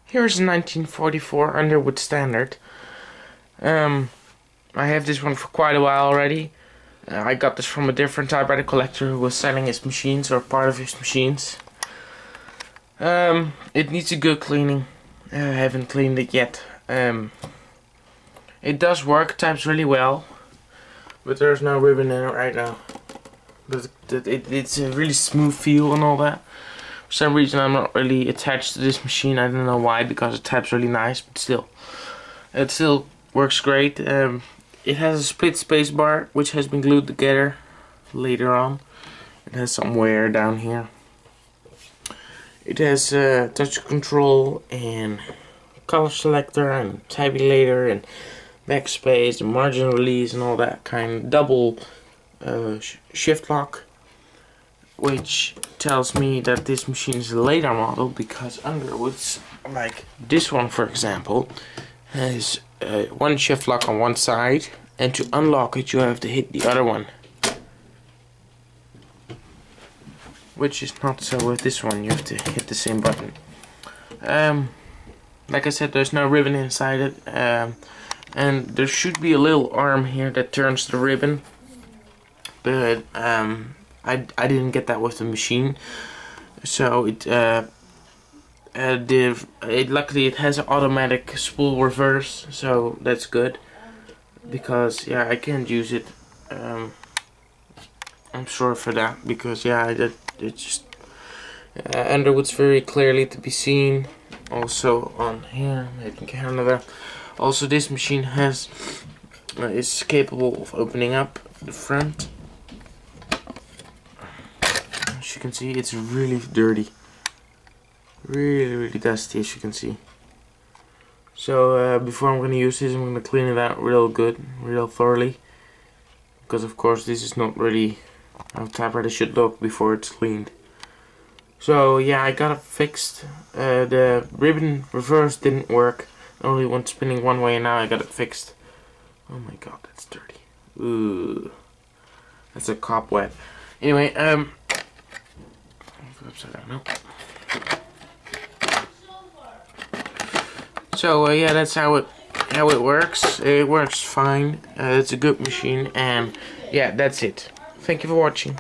Here's a 1944 Underwood Standard. I have this one for quite a while already. I got this from a different typewriter collector who was selling his machines, or part of his machines. It needs a good cleaning. I haven't cleaned it yet. It does work, types really well, but there's no ribbon in it right now. But it's a really smooth feel and all that. For some reason I'm not really attached to this machine. I don't know why, because it types really nice, but still. It still works great. It has a split space bar which has been glued together later on. It has some wear down here. It has touch control and color selector and tabulator and backspace and margin release and all that kind of double shift lock, which tells me that this machine is a later model, because Underwood's, like this one for example, has one shift lock on one side, and to unlock it you have to hit the other one, which is not so with this one. You have to hit the same button. Like I said, there's no ribbon inside it, and there should be a little arm here that turns the ribbon, but I didn't get that with the machine, so luckily it has an automatic spool reverse, so that's good, because yeah, I can't use it. I'm sorry for that, because yeah, it's just Underwood's very clearly to be seen. Also on here, made in Canada. Also, this machine is capable of opening up the front. As you can see, it's really dirty, really dusty, as you can see. So before I'm going to use this, I'm going to clean it out real good, real thoroughly, because of course this is not really how a typewriter should look before it's cleaned. So yeah, I got it fixed. The ribbon reverse didn't work. Only went spinning one way, and now I got it fixed. Oh my god, that's dirty. Ooh, that's a cobweb. Anyway, upside down. No. So yeah, that's how it works. It works fine. It's a good machine, and yeah, that's it. Thank you for watching.